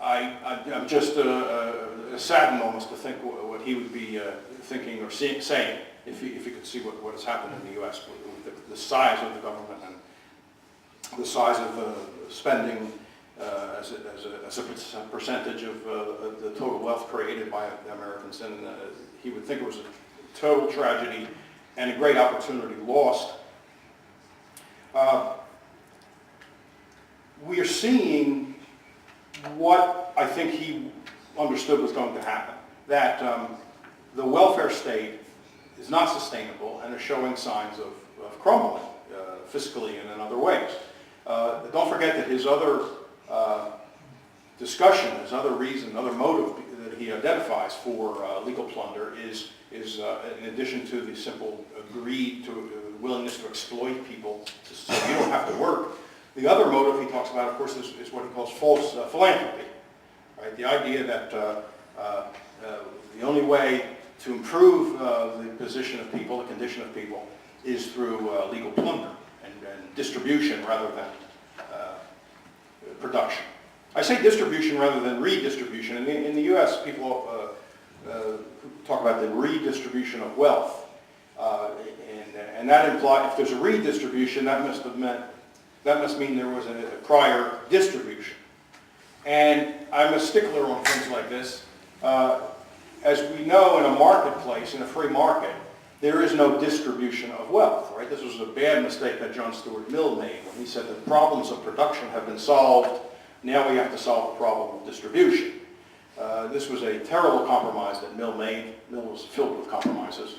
I'm just saddened almost to think what he would be thinking or saying if he could see what has happened in the U.S. with the size of the government and the size of spending as a percentage of the total wealth created by the Americans. And he would think it was a total tragedy and a great opportunity lost. We are seeing what I think he understood was going to happen, that the welfare state is not sustainable and is showing signs of crumbling fiscally and in other ways. Don't forget that his other discussion, his other reason, other motive that he identifies for legal plunder is in addition to the simple greed, willingness to exploit people so you don't have to work. The other motive he talks about, of course, is what he calls false philanthropy. Right? The idea that the only way to improve the position of people, the condition of people, is through legal plunder and distribution rather than production. I say distribution rather than redistribution. In the U.S., people talk about the redistribution of wealth, and that implies if there's a redistribution, that must mean there was a prior distribution. And I'm a stickler on things like this. As we know, in a marketplace, in a free market, there is no distribution of wealth, right? This was a bad mistake that John Stuart Mill made when he said that problems of production have been solved. Now we have to solve the problem of distribution. This was a terrible compromise that Mill made. Mill was filled with compromises.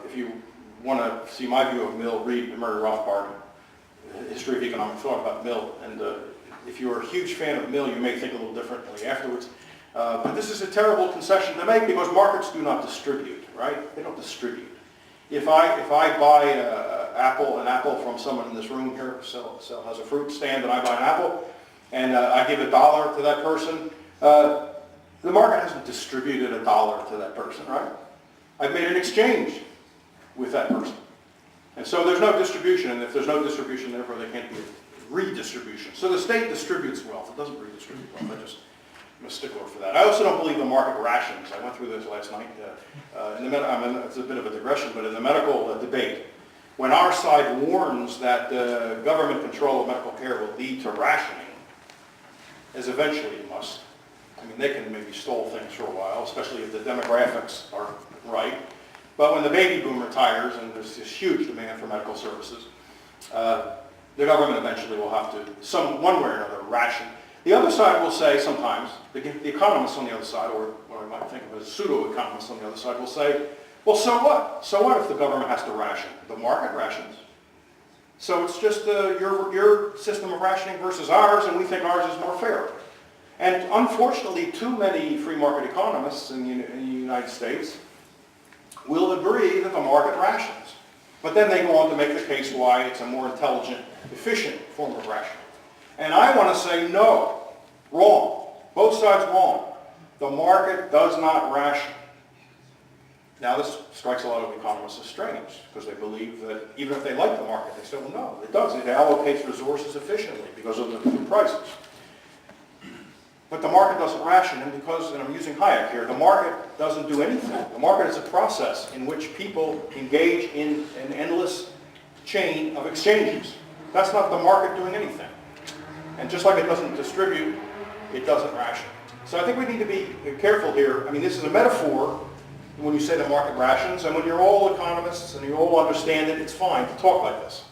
If you want to see my view of Mill, read the Murray Rothbard History of Economic Thought about Mill. And if you're a huge fan of Mill, you may think a little differently afterwards. But this is a terrible concession to make because markets do not distribute, right? They don't distribute. If I buy an apple from someone in this room here, has a fruit stand, and I buy an apple, and I give $1 to that person, the market hasn't distributed $1 to that person, right? I've made an exchange with that person. And so there's no distribution, and if there's no distribution, therefore there can't be redistribution. So the state distributes wealth. It doesn't redistribute wealth. I'm a stickler for that. I also don't believe the market rations. I went through this last night. It's a bit of a digression, but in the medical debate, when our side warns that government control of medical care will lead to rationing, as eventually it must. I mean, they can maybe stall things for a while, especially if the demographics are right. But when the baby boom retires and there's this huge demand for medical services, the government eventually will have to, one way or another, ration. The other side will say sometimes, the economists on the other side, or what I might think of as pseudo-economists on the other side, will say, well, so what? So what if the government has to ration? The market rations. So it's just your system of rationing versus ours, and we think ours is more fair. And unfortunately, too many free market economists in the United States will agree that the market rations. But then they go on to make the case why it's a more intelligent, efficient form of rationing. And I want to say no, wrong. Both sides wrong. The market does not ration. Now this strikes a lot of economists as strange because they believe that even if they like the market, they say, well, no, it does. It allocates resources efficiently because of the prices. But the market doesn't ration, and I'm using Hayek here, the market doesn't do anything. The market is a process in which people engage in an endless chain of exchanges. That's not the market doing anything. And just like it doesn't distribute, it doesn't ration. So I think we need to be careful here. I mean, this is a metaphor when you say the market rations, and when you're all economists and you all understand it, it's fine to talk like this.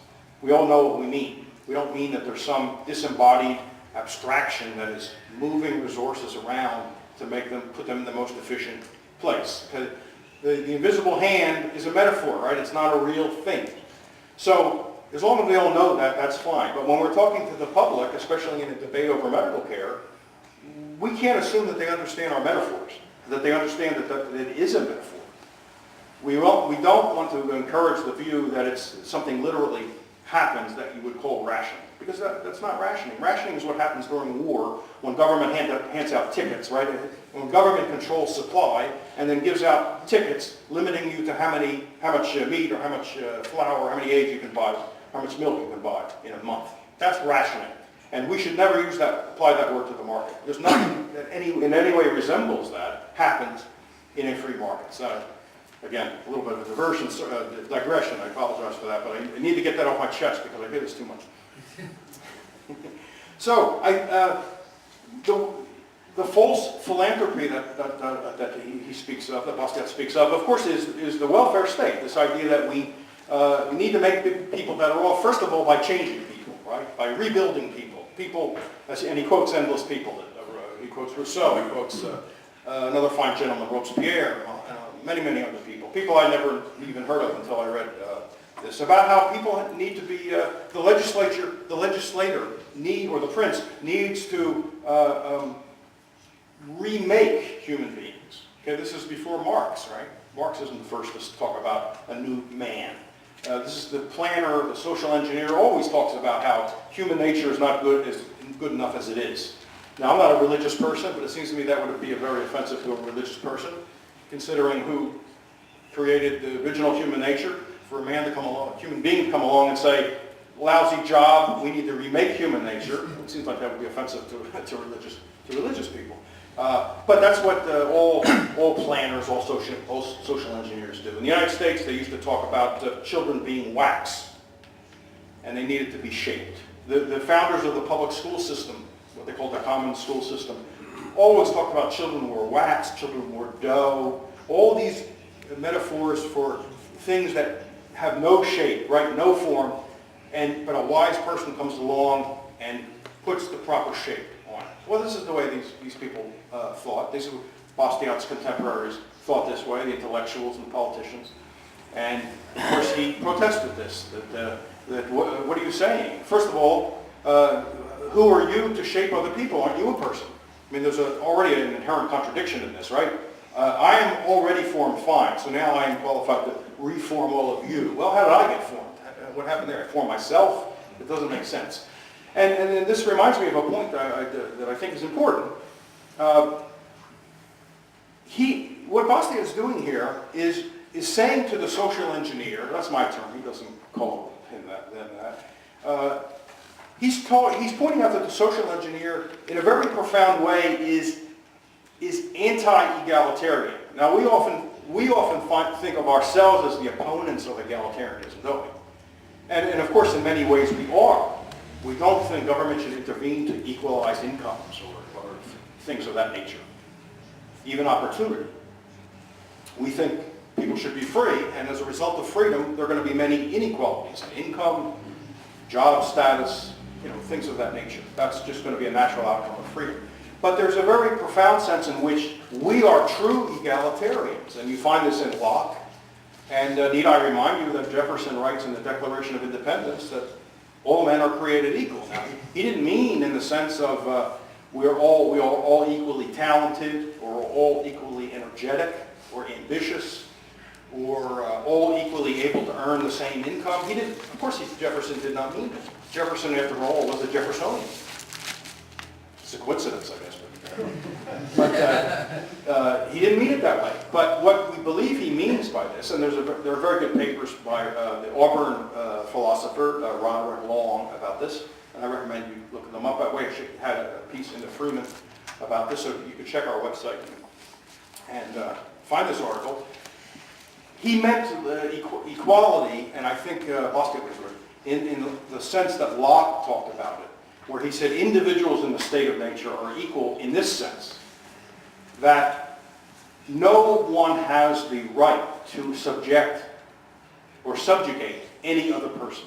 We all know what we mean. We don't mean that there's some disembodied abstraction that is moving resources around to put them in the most efficient place. The invisible hand is a metaphor, right? It's not a real thing. So as long as we all know that, that's fine. But when we're talking to the public, especially in a debate over medical care, we can't assume that they understand our metaphors, that they understand that it is a metaphor. We don't want to encourage the view that it's something literally happens that you would call rationing, because that's not rationing. Rationing is what happens during war when government hands out tickets, right? When government controls supply and then gives out tickets limiting you to how much meat or how much flour, how many eggs you can buy, how much milk you can buy in a month. That's rationing. And we should never apply that word to the market. There's nothing that in any way resembles that happens in a free market. So, again, a little bit of a digression. I apologize for that, but I need to get that off my chest because I hear this too much. So, the false philanthropy that he speaks of, that Bastiat speaks of course, is the welfare state. This idea that we need to make people better off, first of all, by changing people, right? By rebuilding people. And he quotes endless people. He quotes Rousseau, he quotes another fine gentleman, Wesprzyj, many other people. People I never even heard of until I read this, about how people need to be, the legislator or the prince needs to remake human beings. Okay, this is before Marx, right? Marx isn't the first to talk about a new man. This is the planner, the social engineer, always talks about how human nature is not good enough as it is. Now, I'm not a religious person, but it seems to me that would be very offensive to a religious person, considering who created the original human nature, for a man to come along, a human being to come along and say, lousy job, we need to remake human nature. It seems like that would be offensive to religious people. But that's what all planners, all social engineers do. In the United States, they used to talk about children being wax, and they needed to be shaped. The founders of the public school system, what they called the common school system, always talked about children were wax, children were dough, all these metaphors for things that have no shape, right, no form, but a wise person comes along and puts the proper shape on it. Well, this is the way these people thought. These Bastiat's contemporaries thought this way, the intellectuals and politicians. And, of course, he protested this, that what are you saying? First of all, who are you to shape other people? Aren't you a person? I mean, there's already an inherent contradiction in this, right? I am already formed fine, so now I am qualified to reform all of you. Well, how did I get formed? What happened there? I formed myself? It doesn't make sense. And this reminds me of a point that I think is important. What Bastiat is doing here is saying to the social engineer, that's my term, he doesn't call him that, he's pointing out that the social engineer, in a very profound way, is anti-egalitarian. Now, we often think of ourselves as the opponents of egalitarianism, don't we? And of course, in many ways, we are. We don't think government should intervene to equalize incomes or things of that nature, even opportunity. We think people should be free, and as a result of freedom, there are going to be many inequalities in income, job status, things of that nature. That's just going to be a natural outcome of freedom. But there's a very profound sense in which we are true egalitarians, and you find this in Locke. And need I remind you that Jefferson writes in the Declaration of Independence that all men are created equal. Now, he didn't mean in the sense of we are all equally talented, or all equally energetic, or ambitious, or all equally able to earn the same income. Of course, Jefferson did not mean it. Jefferson, after all, was a Jeffersonian. It's a coincidence, I guess. But he didn't mean it that way. But what we believe he means by this, and there are very good papers by the Auburn philosopher, Roderick Long, about this, and I recommend you look them up. I had a piece in the Freeman about this, so you can check our website and find this article. He meant equality, and I think Bastiat was right, in the sense that Locke talked about it, where he said individuals in the state of nature are equal in this sense, that no one has the right to subject or subjugate any other person.